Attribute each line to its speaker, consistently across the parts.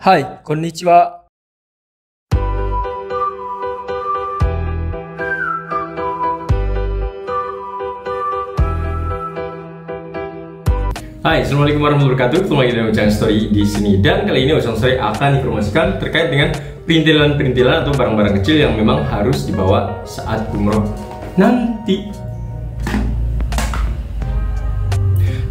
Speaker 1: はい、こんにちは。
Speaker 2: Hai, assalamualaikum warahmatullahi wabarakatuh. Ketemu lagi dengan Ojang Story di sini. Dan kali ini Ojang Story akan informasikan terkait dengan perintilan-perintilan atau barang-barang kecil yang memang harus dibawa saat umroh nanti.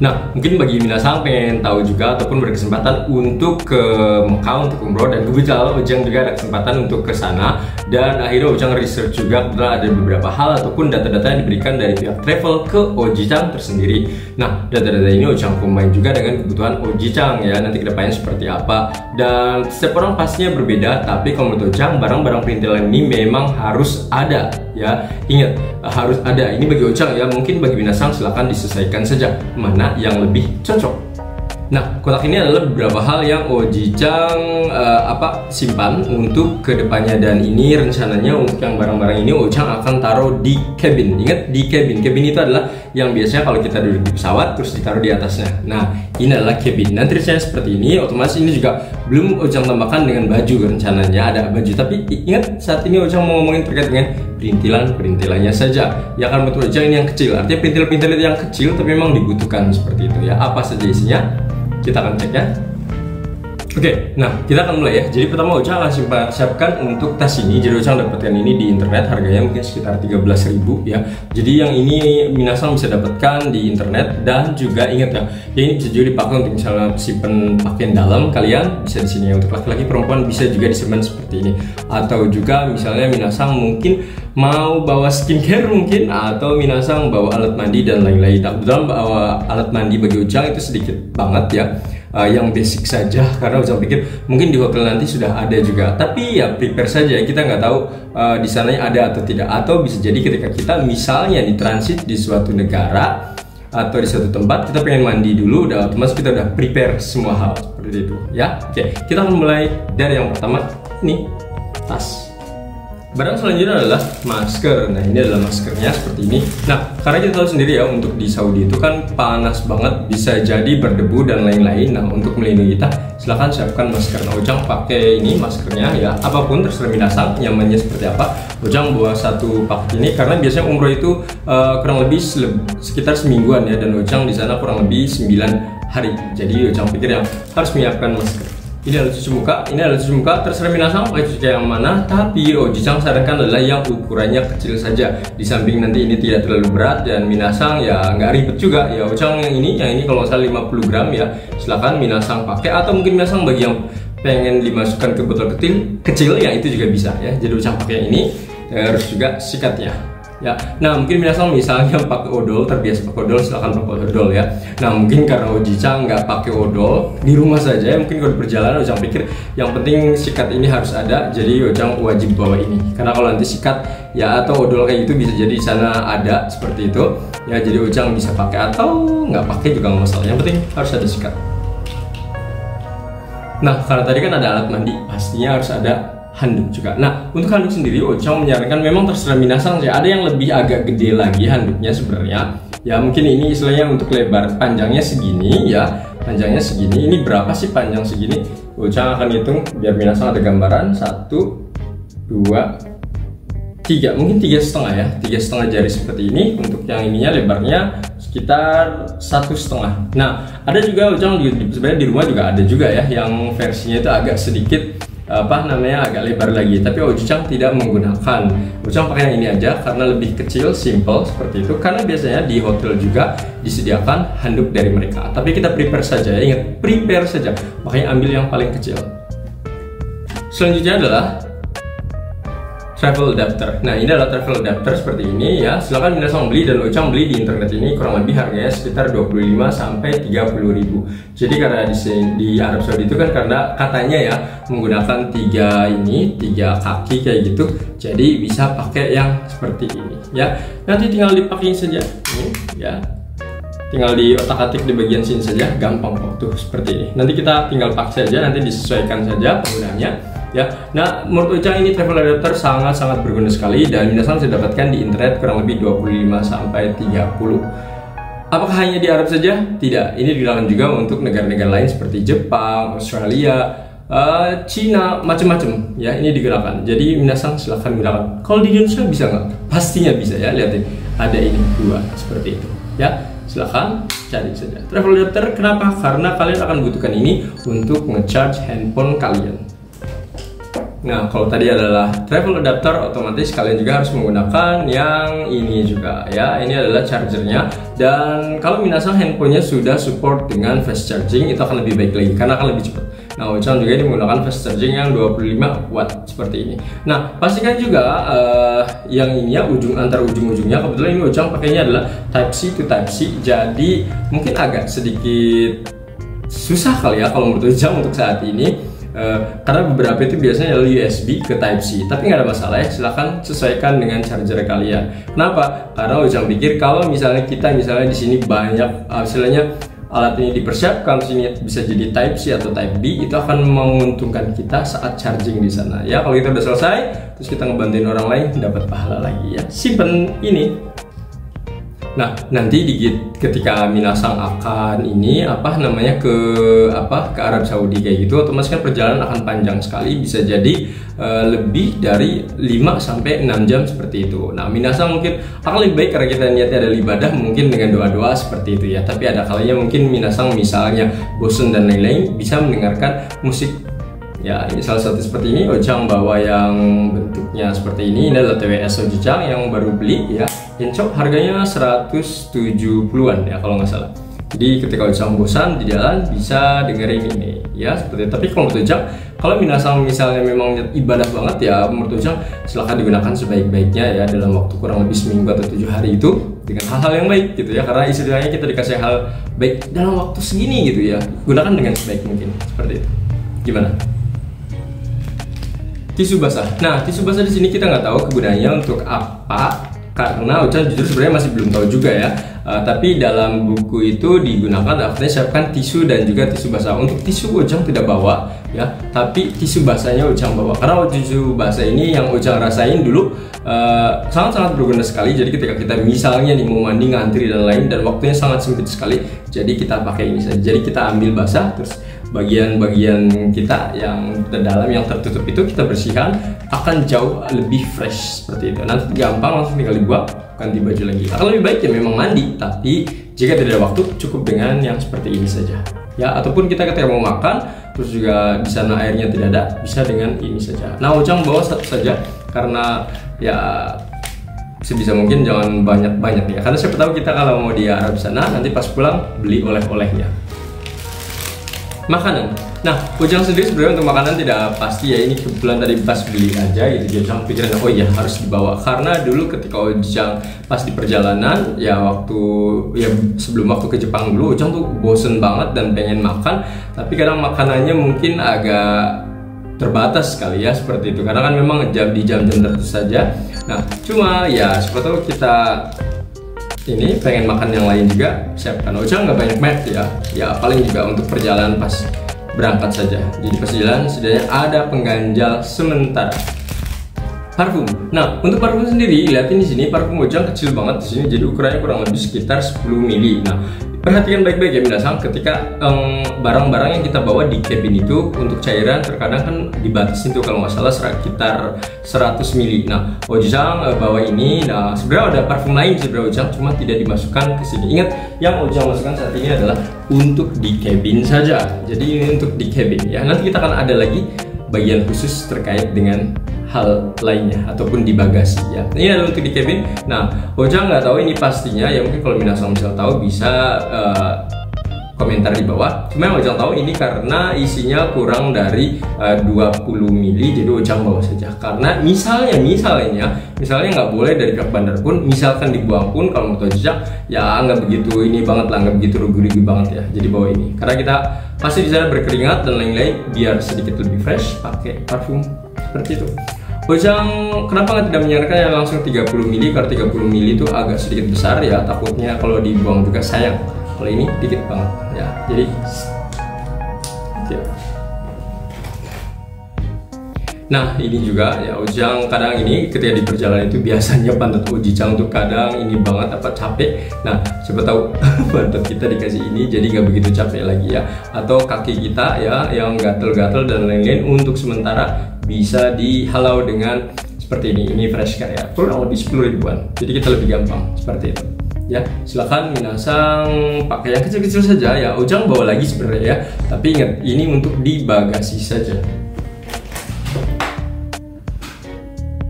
Speaker 2: Nah, mungkin bagi minasang pengen tahu juga ataupun berkesempatan untuk ke Mekah untuk umroh, dan kebetulan Ojang juga ada kesempatan untuk ke sana, dan akhirnya Ojang research juga kebetulan ada beberapa hal ataupun data-data yang diberikan dari pihak travel ke Ojang tersendiri. Nah, data-data ini Ojang combine juga dengan kebutuhan Ojang ya, nanti kedepannya seperti apa, dan setiap orang pastinya berbeda, tapi kalau menurut Ojang barang-barang perintilan ini memang harus ada ya. Ingat, harus ada. Ini bagi Ojang ya, mungkin bagi minasang silahkan disesuaikan saja mana yang lebih cocok. Nah, kotak ini adalah beberapa hal yang Ojang simpan untuk kedepannya, dan ini rencananya untuk yang barang-barang ini Ojang akan taruh di cabin. Ingat, di cabin. Cabin itu adalah yang biasanya kalau kita duduk di pesawat terus ditaruh di atasnya. Nah, ini adalah cabin. Nanti rencananya seperti ini. Otomatis ini juga belum Ojang tambahkan dengan baju, rencananya ada baju. Tapi ingat, saat ini Ojang mau ngomongin terkait dengan perintilannya saja. Ya kan, betul, Ojang ini yang kecil. Artinya perintilan yang kecil tapi memang dibutuhkan seperti itu ya. Apa saja isinya? Kita akan cek ya. Oke, nah kita akan mulai ya. Jadi pertama Ojang akan siapkan untuk tas ini. Jadi Ojang dapatkan ini di internet, harganya mungkin sekitar 13.000 ya. Jadi yang ini minasang bisa dapatkan di internet, dan juga ingat ya, ini bisa juga dipakai untuk misalnya simpen pakaian dalam kalian, bisa di sini. Untuk laki-laki perempuan bisa juga disimpan seperti ini. Atau juga misalnya minasang mungkin mau bawa skincare mungkin, atau minasang bawa alat mandi dan lain-lain. Nah, kebetulan bawa alat mandi bagi Ojang itu sedikit banget ya. Yang basic saja, karena Ojang pikir mungkin di hotel nanti sudah ada juga, tapi ya prepare saja, kita nggak tahu di sananya ada atau tidak, atau bisa jadi ketika kita misalnya di transit di suatu negara atau di suatu tempat kita pengen mandi dulu, udah otomatis kita udah prepare semua hal seperti itu ya. Oke, kita akan mulai dari yang pertama, ini tas. Barang selanjutnya adalah masker. Nah, ini adalah maskernya seperti ini. Nah, karena kita tahu sendiri ya, untuk di Saudi itu kan panas banget, bisa jadi berdebu dan lain-lain. Nah, untuk melindungi kita, silahkan siapkan masker. Nah, Ojang pakai ini maskernya ya, apapun terserah minasang nyamannya seperti apa. Ojang bawa satu paket ini karena biasanya umroh itu kurang lebih sekitar semingguan ya, dan Ojang di sana kurang lebih 9 hari. Jadi Ojang pikir yang harus menyiapkan masker. Ini adalah cuci muka, terserah minasang pakai cuci yang mana, tapi Ojang sarankan adalah yang ukurannya kecil saja. Di samping nanti ini tidak terlalu berat, dan minasang ya nggak ribet juga ya. Ojang yang ini kalau nggak salah 50 gram ya, silahkan minasang pakai, atau mungkin minasang bagi yang pengen dimasukkan ke botol kecil ya, itu juga bisa ya. Jadi Ojang pakai yang ini, harus juga sikatnya ya. Nah, mungkin misalnya pakai odol, terbiasa pakai odol, silahkan pakai odol ya. Nah, mungkin karena Ojang nggak pakai odol di rumah saja ya, mungkin kalau perjalanan Ojang pikir yang penting sikat ini harus ada, jadi Ojang wajib bawa ini. Karena kalau nanti sikat ya atau odol kayak gitu bisa jadi di sana ada seperti itu ya, jadi Ojang bisa pakai atau nggak pakai juga nggak masalah, yang penting harus ada sikat. Nah, karena tadi kan ada alat mandi, pastinya harus ada handuk juga. Nah, untuk handuk sendiri Ojang menyarankan memang terserah minasang ya. Ada yang lebih agak gede lagi handuknya sebenarnya. Ya, mungkin ini istilahnya untuk lebar, panjangnya segini ya. Panjangnya segini. Ini berapa sih panjang segini? Ojang akan hitung biar minasang ada gambaran. 1, 2, 3. Mungkin 3,5 ya. 3,5 jari seperti ini. Untuk yang ininya lebarnya sekitar 1,5. Nah, ada juga Ojang sebenarnya di rumah juga ada juga ya, yang versinya itu agak sedikit agak lebar lagi, tapi Ojang tidak menggunakan. Ojang pakai yang ini aja karena lebih kecil, simple seperti itu, karena biasanya di hotel juga disediakan handuk dari mereka. Tapi kita prepare saja ya, ingat, prepare saja, makanya ambil yang paling kecil. Selanjutnya adalah travel adapter. Nah, ini adalah travel adapter seperti ini ya. Silakan minasang beli, dan Ojang beli di internet ini kurang lebih harganya sekitar 25 sampai 30.000. Jadi karena di Arab Saudi itu kan karena katanya ya menggunakan 3 kaki kayak gitu. Jadi bisa pakai yang seperti ini ya. Nanti tinggal dipakai saja ini ya. Tinggal di otak-atik di bagian sini saja, gampang kok tuh seperti ini. Nanti kita tinggal pakai saja, nanti disesuaikan saja penggunaannya ya. Nah, menurut Ojang ini travel adapter sangat-sangat berguna sekali, dan minasang bisa dapatkan di internet kurang lebih 25 sampai 30. Apakah hanya di Arab saja? Tidak, ini digunakan juga untuk negara-negara lain seperti Jepang, Australia, Cina, macam-macam ya ini digunakan. Jadi minasang silahkan gunakan. Kalau di Indonesia bisa nggak? Pastinya bisa ya. Lihatin, ada ini 2 seperti itu ya. Silahkan cari saja. Travel adapter kenapa? Karena kalian akan butuhkan ini untuk nge-charge handphone kalian. Nah, kalau tadi adalah travel adapter, otomatis kalian juga harus menggunakan yang ini juga ya. Ini adalah chargernya. Dan kalau minasang handphonenya sudah support dengan fast charging, itu akan lebih baik lagi karena akan lebih cepat. Nah, Ocang juga ini menggunakan fast charging yang 25 watt seperti ini. Nah, pastikan juga yang ini ya, antar ujung-ujungnya. Kebetulan ini Ocang pakainya adalah Type C to Type C. Jadi mungkin agak sedikit susah kali ya kalau menurut Ocang untuk saat ini. Karena beberapa itu biasanya USB ke Type C, tapi nggak ada masalah ya, silahkan sesuaikan dengan charger kalian. Kenapa? Karena Ocang pikir kalau misalnya kita di sini banyak istilahnya alat ini dipersiapkan, sini bisa jadi Type C atau Type B, itu akan menguntungkan kita saat charging di sana. Ya kalau itu udah selesai, terus kita ngebantuin orang lain dapat pahala lagi ya. Simpen ini. Nah, nanti ketika minasang akan ini ke Arab Saudi kayak gitu, otomatis kan perjalanan akan panjang sekali, bisa jadi lebih dari 5 sampai 6 jam seperti itu. Nah, minasang mungkin akan lebih baik karena kita niatnya ada ibadah, mungkin dengan doa-doa seperti itu ya. Tapi ada kalanya mungkin minasang misalnya bosen dan lain-lain, bisa mendengarkan musik. Ya, ini salah satu seperti ini. Ocang bawa yang bentuknya seperti ini. Ini adalah TWS Ocang yang baru beli ya. Incok harganya 170-an ya kalau nggak salah. Jadi ketika Ocang bosan di jalan bisa dengerin ini ya seperti itu. Tapi kalau menurut Ocang, kalau minasang misalnya memang ibadah banget ya, menurut Ocang silahkan digunakan sebaik-baiknya ya dalam waktu kurang lebih seminggu atau 7 hari itu dengan hal-hal yang baik gitu ya. Karena istilahnya kita dikasih hal baik dalam waktu segini gitu ya. Gunakan dengan sebaik mungkin seperti itu. Gimana? Tisu basah. Nah, tisu basah di sini kita nggak tahu kegunaannya untuk apa, karena Ocang jujur sebenarnya masih belum tahu juga ya. Tapi dalam buku itu digunakan artinya siapkan tisu dan juga tisu basah. Untuk tisu Ocang tidak bawa ya, tapi tisu basahnya Ocang bawa. Karena tisu basah ini yang Ocang rasain dulu sangat-sangat berguna sekali. Jadi ketika kita misalnya nih mau mandi, ngantri dan lain, dan waktunya sangat sempit sekali, jadi kita pakai ini saja. Jadi kita ambil basah, terus bagian-bagian kita yang terdalam, yang tertutup itu kita bersihkan, akan jauh lebih fresh seperti itu. Nanti gampang langsung tinggal dibuang, ganti baju lagi. Akan lebih baik ya memang mandi, tapi jika tidak ada waktu cukup dengan yang seperti ini saja ya. Ataupun kita ketika mau makan, terus juga di sana airnya tidak ada, bisa dengan ini saja. Nah, Ocang bawa satu saja karena ya sebisa mungkin jangan banyak-banyak ya, karena siapa tahu kita kalau mau di Arab sana nanti pas pulang beli oleh-olehnya. Makanan. Nah, Ocang sendiri sebenarnya untuk makanan tidak pasti ya, ini kebetulan tadi pas beli aja gitu. Jadi Ocang pikirin, oh iya harus dibawa, karena dulu ketika Ocang pas di perjalanan ya, sebelum waktu ke Jepang dulu, Ocang tuh bosen banget dan pengen makan, tapi kadang makanannya mungkin agak terbatas sekali ya seperti itu, karena kan memang di jam-jam tertentu saja. Nah, cuma ya siapa tahu kita ini pengen makan yang lain juga, siapkan. Ocang nggak banyak merek ya paling juga untuk perjalanan pas berangkat saja. Jadi pas jalan setidaknya ada pengganjal sementara. Parfum. Nah, untuk parfum sendiri, lihatin di sini parfum Ocang kecil banget di sini, jadi ukurannya kurang lebih sekitar 10 mili. Nah, perhatikan baik-baik ya minasang, ketika barang-barang yang kita bawa di cabin itu untuk cairan terkadang kan dibatasi tuh kalau nggak salah sekitar 100 mili. Nah, Ocang bawa ini. Nah, sebenarnya ada parfum lain sebenarnya Ocang, cuma tidak dimasukkan ke sini. Ingat, yang Ocang masukkan saat ini adalah untuk di cabin saja. Jadi ini untuk di cabin ya. Nanti kita akan ada lagi bagian khusus terkait dengan hal lainnya ataupun di bagasi ya. Ini adalah untuk di cabin. Nah, Ocang nggak tahu ini pastinya ya, mungkin kalau minasang misal tahu bisa komentar di bawah. Cuma yang Ocang tahu ini karena isinya kurang dari 20 mili, jadi Ocang bawa saja. Karena misalnya nggak boleh dari pihak bandar pun, misalkan dibuang pun, kalau menurut Ocang ya nggak begitu ini banget lah, nggak begitu rugi-rugi banget ya. Jadi bawa ini karena kita pasti di sana berkeringat dan lain-lain, biar sedikit lebih fresh pakai parfum seperti itu. Ocang kenapa nggak tidak menyarankan yang langsung 30 mili, karena 30 mili itu agak sedikit besar ya, takutnya kalau dibuang juga sayang. Kalau ini dikit banget ya, jadi ya. Nah ini juga ya Ojang kadang ini ketika di perjalanan itu biasanya pantat Ojicang tuh kadang ini banget apa capek. Nah siapa tahu pantat kita dikasih ini jadi nggak begitu capek lagi ya, atau kaki kita ya yang gatel-gatel dan lain-lain untuk sementara bisa dihalau dengan seperti ini fresh care ya, kurang lebih 10 ribuan, jadi kita lebih gampang seperti itu ya. Silakan minasang pakai yang kecil-kecil saja ya. Ojang bawa lagi sebenarnya ya, tapi ingat ini untuk di bagasi saja.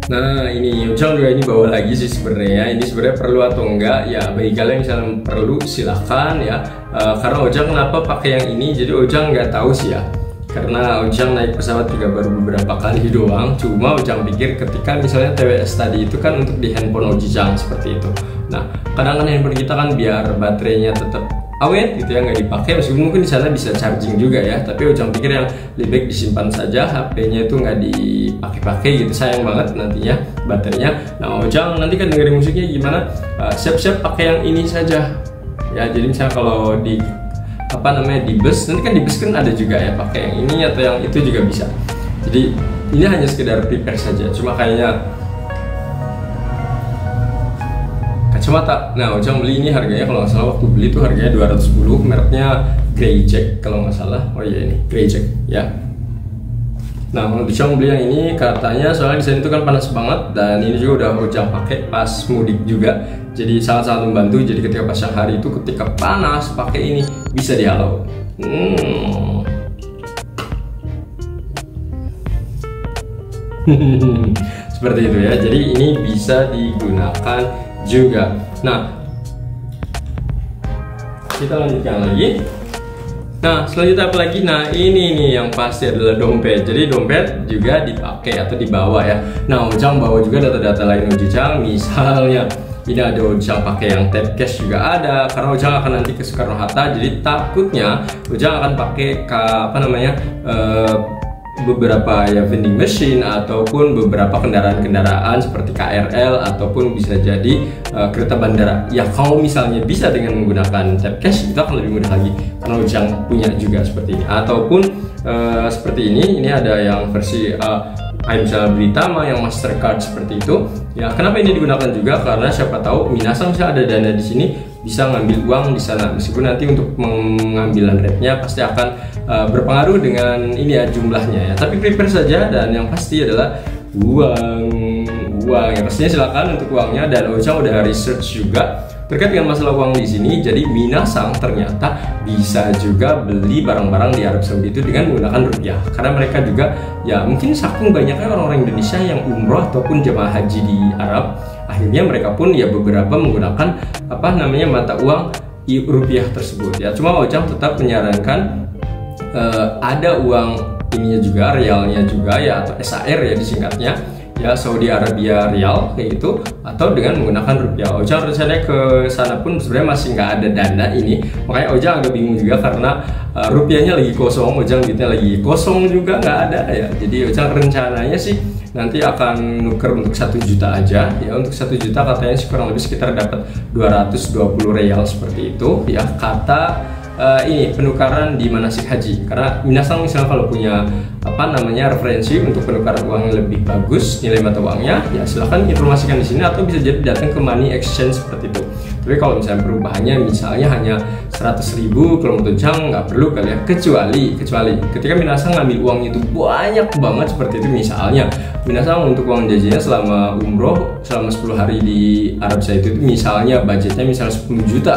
Speaker 2: Nah ini Ojang juga ini bawa lagi sih sebenarnya. Ini sebenarnya perlu atau enggak ya, bagi kalian misalnya perlu silahkan ya. Karena Ojang kenapa pakai yang ini, jadi Ojang nggak tahu sih ya, karena Ojang naik pesawat juga baru beberapa kali doang. Cuma Ojang pikir ketika misalnya TWS tadi itu kan untuk di handphone Ojang seperti itu. Nah kadang kan handphone kita kan biar baterainya tetap awet gitu ya, nggak dipakai, meskipun mungkin di sana bisa charging juga ya, tapi Ojang pikir yang lebih baik disimpan saja HP-nya itu nggak dipakai-pakai gitu, sayang banget nantinya baterainya. Nah Ojang nanti kan dengerin musiknya gimana, siap-siap pakai yang ini saja ya. Jadi misalnya kalau di apa namanya di bus, nanti kan di bus kan ada juga ya pakai yang ini atau yang itu juga bisa. Jadi ini hanya sekedar prepare saja. Cuma kayaknya kacamata, nah Ojang beli ini harganya kalau nggak salah waktu beli tuh harganya 210, mereknya Greyjack kalau nggak salah. Oh iya ini Greyjack ya. Nah kalau Ojang beli yang ini katanya soalnya di sini tuh kan panas banget, dan ini juga udah Ojang pakai pas mudik juga, jadi sangat-sangat membantu. Jadi ketika pas siang hari itu ketika panas pakai ini bisa dihalau. Seperti itu ya, jadi ini bisa digunakan juga. Nah kita lanjutkan lagi. Nah selanjutnya apa lagi? Nah ini nih yang pasti adalah dompet. Jadi dompet juga dipakai atau dibawa ya. Nah Ojang bawa juga data-data lain Ojang, misalnya ini ada Ojang pakai yang tap cash juga ada, karena Ojang akan nanti ke Soekarno Hatta, jadi takutnya Ojang akan pakai apa namanya beberapa ya vending machine ataupun beberapa kendaraan-kendaraan seperti KRL ataupun bisa jadi kereta bandara. Ya kalau misalnya bisa dengan menggunakan tap cash itu akan lebih mudah lagi, karena Ojang punya juga seperti ini. Ataupun seperti ini ada yang versi misalnya Britama yang Mastercard seperti itu. Ya kenapa ini digunakan juga, karena siapa tahu minasang misalnya ada dana di sini bisa ngambil uang di sana, meskipun nanti untuk pengambilan rate-nya pasti akan berpengaruh dengan ini ya jumlahnya ya, tapi prepare saja. Dan yang pasti adalah uang ya, pastinya silakan untuk uangnya. Dan Ojang udah research juga terkait dengan masalah uang di sini. Jadi minasang ternyata bisa juga beli barang-barang di Arab Saudi itu dengan menggunakan rupiah, karena mereka juga ya mungkin saking banyaknya orang-orang Indonesia yang umroh ataupun jemaah haji di Arab, akhirnya mereka pun ya beberapa menggunakan apa namanya mata uang rupiah tersebut ya. Cuma Ojang tetap menyarankan ada uang ininya juga, realnya juga ya, atau SAR ya disingkatnya ya, Saudi Arabia Rial kayak gitu, atau dengan menggunakan rupiah. Ojang rencananya ke sana pun sebenarnya masih nggak ada dana ini, makanya Ojang agak bingung juga karena rupiahnya lagi kosong, Ojang duitnya lagi kosong juga nggak ada ya. Jadi Ojang rencananya sih nanti akan nuker untuk 1 juta aja ya. Untuk 1 juta katanya sih kurang lebih sekitar dapat 220 real seperti itu ya, kata ini penukaran di manasik haji. Karena minasang misalnya kalau punya apa namanya referensi untuk penukaran uang yang lebih bagus nilai mata uangnya ya silahkan informasikan di sini, atau bisa jadi datang ke money exchange seperti itu. Tapi kalau misalnya perubahannya misalnya hanya 100.000, kalau menurut Ojang nggak perlu kali ya, kecuali ketika minasang ngambil uang itu banyak banget seperti itu. Misalnya minasang untuk uang jajannya selama umroh selama 10 hari di Arab Saudi itu misalnya budgetnya misalnya 10 juta,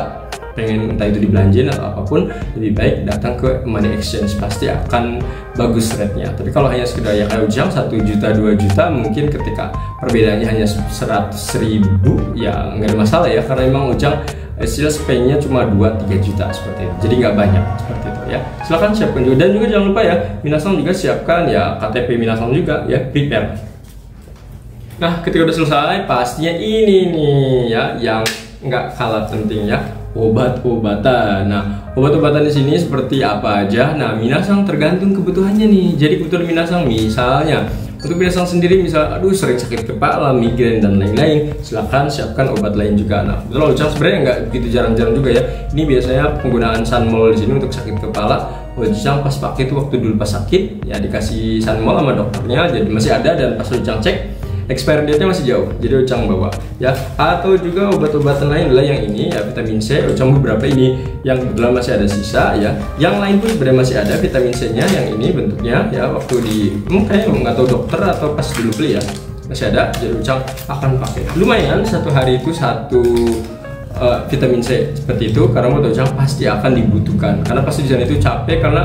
Speaker 2: pengen entah itu dibelanjain atau apapun, lebih baik datang ke money exchange, pasti akan bagus rate-nya. Tapi kalau hanya sekedar ya kayak Ojang 1 juta 2 juta, mungkin ketika perbedaannya hanya 100.000 ya nggak ada masalah ya, karena memang Ojang spend-nya cuma 2-3 juta seperti itu, jadi nggak banyak seperti itu ya. Silahkan siapkan juga, dan juga jangan lupa ya minasang juga siapkan ya KTP minasang juga ya, prepare. Nah ketika udah selesai pastinya ini nih ya yang nggak kalah penting ya, obat-obatan. Nah, obat-obatan di sini seperti apa aja? Nah, minasang tergantung kebutuhannya nih. Jadi kebutuhan minasang misalnya untuk minasang sendiri misal aduh sering sakit kepala, migrain dan lain-lain, silahkan siapkan obat lain juga. Nah, betul Ojang sebenarnya nggak begitu jarang-jarang juga ya. Ini biasanya penggunaan Sunmol di sini untuk sakit kepala Ojang pas pakai itu waktu dulu pas sakit ya dikasih Sanmol sama dokternya, jadi masih ada, dan pas Ojang cek expiry date-nya masih jauh, jadi Ojang bawa ya. Atau juga obat-obatan lain adalah yang ini ya, vitamin C. Ojang beberapa ini yang kebetulan masih ada sisa ya. Yang lain pun sebenarnya masih ada vitamin C-nya, yang ini bentuknya ya waktu di kayaknya nggak tahu dokter atau pas dulu beli ya, masih ada, jadi Ojang akan pakai. Lumayan satu hari itu satu vitamin C seperti itu, karena menurut Ojang pasti akan dibutuhkan, karena pasti di sana itu capek, karena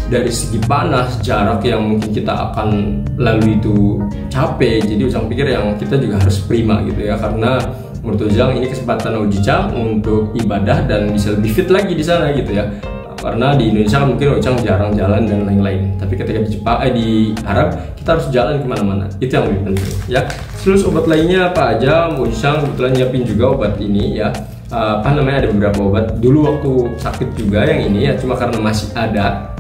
Speaker 2: dari segi panas, jarak yang mungkin kita akan lalui itu capek. Jadi Ojang pikir yang kita juga harus prima gitu ya, karena menurut Ojang ini kesempatan Ojang untuk ibadah dan bisa lebih fit lagi di sana gitu ya. Karena di Indonesia mungkin Ojang jarang jalan dan lain-lain, tapi ketika di Jepang, di Arab kita harus jalan kemana-mana, itu yang lebih penting ya. Terus obat lainnya apa aja, Ojang kebetulan nyiapin juga obat ini ya. Ada beberapa obat dulu waktu sakit juga yang ini ya, cuma karena masih ada.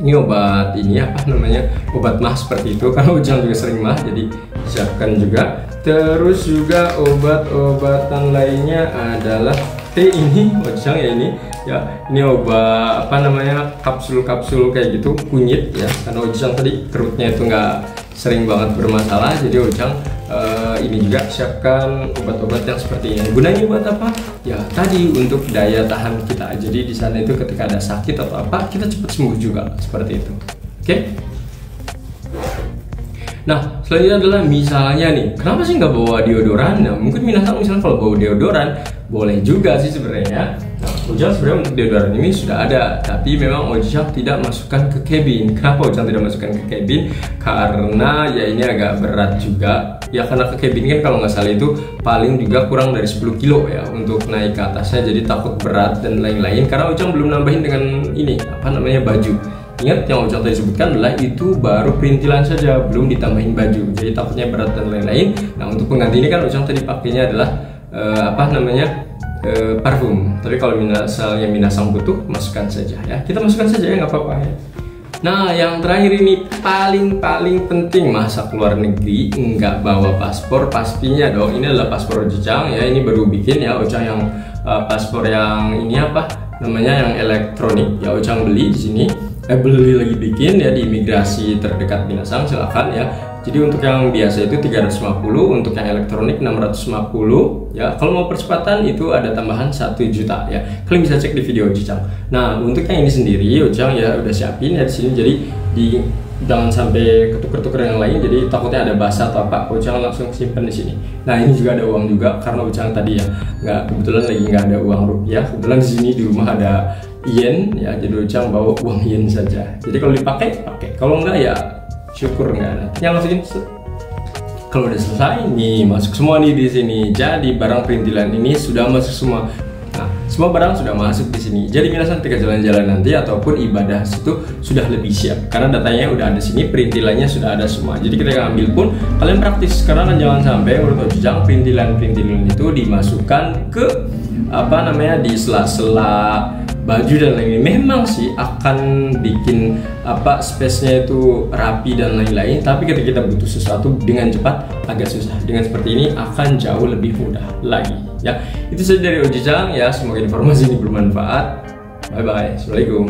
Speaker 2: Ini obat ini obat mah seperti itu, karena Ojang juga sering mah, jadi siapkan juga. Terus juga obat-obatan lainnya adalah ini Ojang ya, ini obat kapsul-kapsul kayak gitu kunyit ya, karena Ojang tadi perutnya itu nggak sering banget bermasalah, jadi Ojang ini juga siapkan obat-obat yang seperti ini. Gunanya buat apa? Ya tadi untuk daya tahan kita. Jadi di sana itu ketika ada sakit atau apa, kita cepat sembuh juga seperti itu. Oke? Nah, selanjutnya adalah misalnya nih, kenapa sih nggak bawa deodoran? Nah, mungkin minasang misalnya kalau bawa deodoran boleh juga sih sebenarnya. Nah, Ojang sebenarnya untuk deodoran ini sudah ada, tapi memang Ojang tidak masukkan ke cabin. Kenapa Ojang tidak masukkan ke cabin? Karena ya ini agak berat juga. Ya karena ke cabin kan kalau nggak salah itu paling juga kurang dari 10 kilo ya untuk naik ke atasnya, jadi takut berat dan lain-lain. Karena Ojang belum nambahin dengan ini baju. Ingat yang Ojang tadi sebutkan adalah itu baru perintilan saja, belum ditambahin baju, jadi takutnya berat dan lain-lain. Nah untuk pengganti ini kan Ojang tadi pakainya adalah parfum. Tapi kalau misalnya minasang butuh, masukkan saja ya, kita masukkan saja ya, nggak apa-apa ya. Nah yang terakhir ini paling penting, masa keluar negeri nggak bawa paspor, pastinya dong. Ini adalah paspor Ojang ya, ini baru bikin ya Ojang yang paspor yang ini yang elektronik ya, Ojang beli di sini. Beli lagi bikin ya di imigrasi terdekat minasang, silakan ya. Jadi untuk yang biasa itu 350, untuk yang elektronik 650 ya. Kalau mau percepatan itu ada tambahan 1 juta ya. Kalian bisa cek di video Ojang. Nah, untuk yang ini sendiri Ojang ya udah siapin ya di sini, jadi jangan sampai ketuker-tuker yang lain, jadi takutnya ada basah atau apa, Ojang langsung simpen di sini. Nah, ini juga ada uang juga, karena Ojang tadi ya kebetulan lagi nggak ada uang rupiah. Kebetulan di sini di rumah ada yen ya, jadi Ojang bawa uang yen saja. Jadi kalau dipakai, kalau enggak ya syukur nggak ada. Yang masukin kalau udah selesai nih, masuk semua nih di sini. Jadi barang perintilan ini sudah masuk semua. Nah, semua barang sudah masuk di sini. Jadi minasang ketika jalan-jalan nanti ataupun ibadah situ sudah lebih siap, karena datanya udah ada sini, perintilannya sudah ada semua. Jadi ketika ambil pun kalian praktis, karena kan jangan sampai menurut Ojang perintilan itu dimasukkan ke di sela-sela baju dan lain-lain. Memang sih akan bikin space-nya itu rapi dan lain-lain, tapi ketika kita butuh sesuatu dengan cepat agak susah. Dengan seperti ini akan jauh lebih mudah lagi ya. Itu saja dari Ojang ya, semoga informasi ini bermanfaat. Bye bye, assalamualaikum.